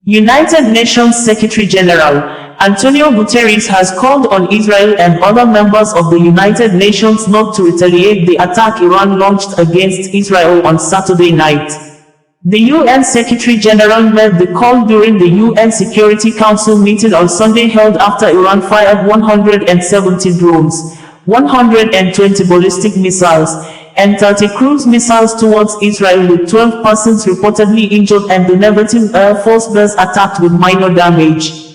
United Nations Secretary-General Antonio Guterres has called on Israel and other members of the United Nations not to retaliate the attack Iran launched against Israel on Saturday night. The UN Secretary-General made the call during the UN Security Council meeting on Sunday held after Iran fired 170 drones, 120 ballistic missiles, and 30 cruise missiles towards Israel, with 12 persons reportedly injured and the Nevatim Air Force Base attacked with minor damage.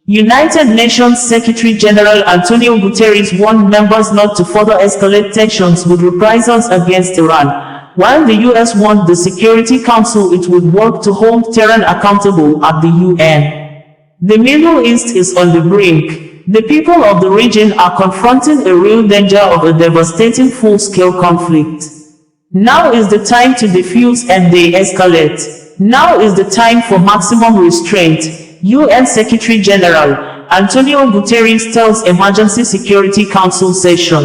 United Nations Secretary-General Antonio Guterres warned members not to further escalate tensions with reprisals against Iran, while the US warned the Security Council it would work to hold Tehran accountable at the UN. The Middle East is on the brink. The people of the region are confronting a real danger of a devastating full-scale conflict. Now is the time to defuse and de-escalate. Now is the time for maximum restraint, UN Secretary-General Antonio Guterres tells Emergency Security Council session.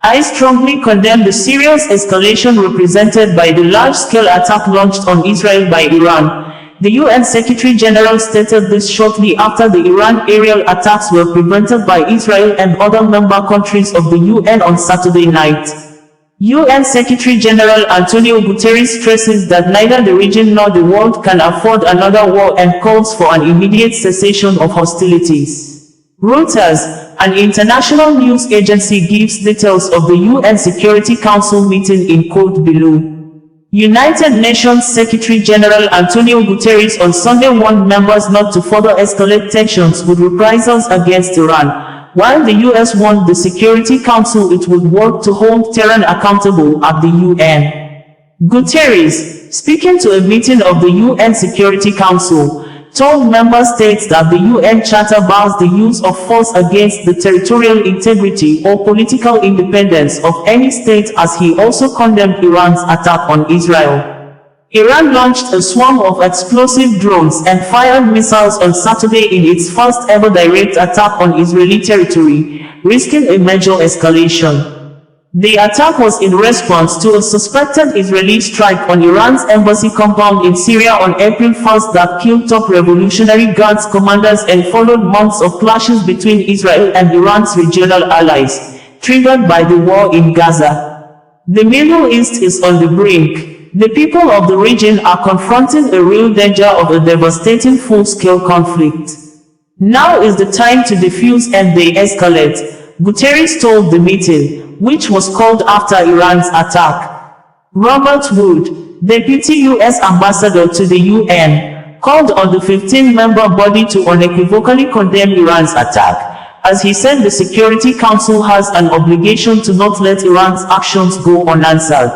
I strongly condemn the serious escalation represented by the large-scale attack launched on Israel by Iran. The UN Secretary-General stated this shortly after the Iran aerial attacks were prevented by Israel and other member countries of the UN on Saturday night. UN Secretary-General Antonio Guterres stresses that neither the region nor the world can afford another war and calls for an immediate cessation of hostilities. Reuters, an international news agency, gives details of the UN Security Council meeting in quote below. United Nations Secretary-General Antonio Guterres on Sunday warned members not to further escalate tensions with reprisals against Iran, while the US warned the Security Council it would work to hold Tehran accountable at the UN. Guterres, speaking to a meeting of the UN Security Council, told member states that the UN Charter bars the use of force against the territorial integrity or political independence of any state, as he also condemned Iran's attack on Israel. Iran launched a swarm of explosive drones and fired missiles on Saturday in its first ever direct attack on Israeli territory, risking a major escalation. The attack was in response to a suspected Israeli strike on Iran's embassy compound in Syria on April 1 that killed top Revolutionary Guards commanders and followed months of clashes between Israel and Iran's regional allies, triggered by the war in Gaza. The Middle East is on the brink. The people of the region are confronting a real danger of a devastating full-scale conflict. Now is the time to defuse and de-escalate, Guterres told the meeting, which was called after Iran's attack. Robert Wood, Deputy U.S. Ambassador to the UN, called on the 15-member body to unequivocally condemn Iran's attack, as he said the Security Council has an obligation to not let Iran's actions go unanswered.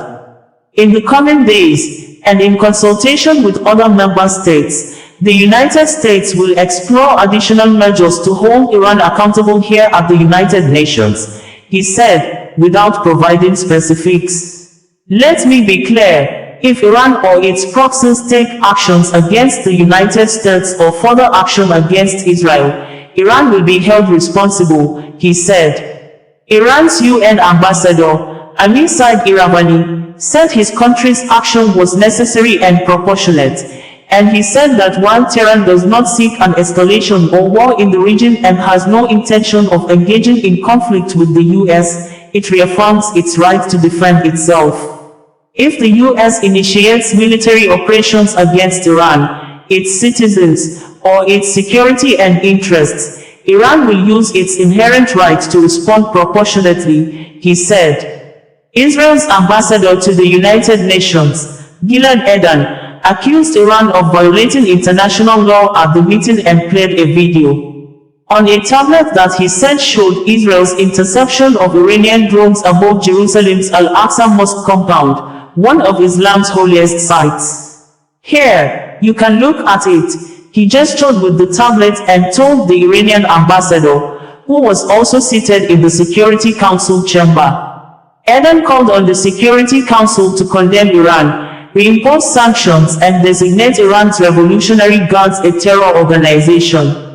In the coming days, and in consultation with other member states, the United States will explore additional measures to hold Iran accountable here at the United Nations, he said, without providing specifics. Let me be clear, if Iran or its proxies take actions against the United States or further action against Israel, Iran will be held responsible, he said. Iran's UN ambassador, Amir Said Iravani, said his country's action was necessary and proportionate, and he said that while Tehran does not seek an escalation or war in the region and has no intention of engaging in conflict with the US, it reaffirms its right to defend itself. If the US initiates military operations against Iran, its citizens, or its security and interests, Iran will use its inherent right to respond proportionately, he said. Israel's ambassador to the United Nations, Gilad Erdan, accused Iran of violating international law at the meeting and played a video on a tablet that he said showed Israel's interception of Iranian drones above Jerusalem's Al-Aqsa Mosque compound, one of Islam's holiest sites. Here, you can look at it, he gestured with the tablet and told the Iranian ambassador, who was also seated in the Security Council chamber. Erdan called on the Security Council to condemn Iran, reimpose sanctions and designate Iran's Revolutionary Guards a terror organization.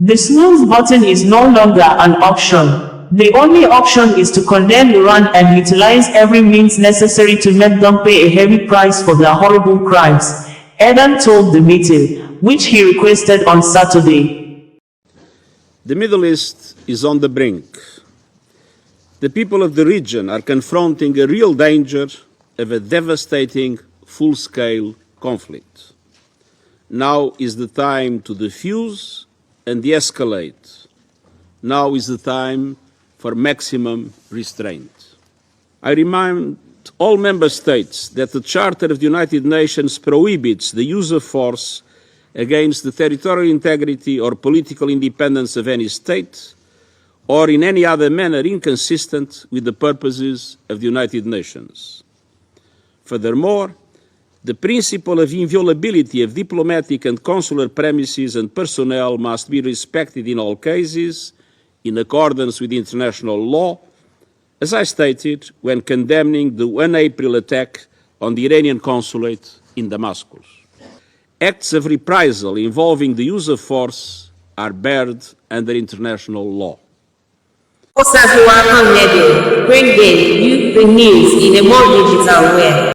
The snooze button is no longer an option. The only option is to condemn Iran and utilize every means necessary to make them pay a heavy price for their horrible crimes, Erdan told the meeting, which he requested on Saturday. The Middle East is on the brink. The people of the region are confronting a real danger of a devastating full-scale conflict. Now is the time to defuse and de-escalate. Now is the time for maximum restraint. I remind all member states that the Charter of the United Nations prohibits the use of force against the territorial integrity or political independence of any state, or in any other manner inconsistent with the purposes of the United Nations. Furthermore, the principle of inviolability of diplomatic and consular premises and personnel must be respected in all cases, in accordance with international law, as I stated when condemning the 1 April attack on the Iranian consulate in Damascus. Acts of reprisal involving the use of force are barred under international law. OsazuwaAkonedo, bringing you the news in a more digital way.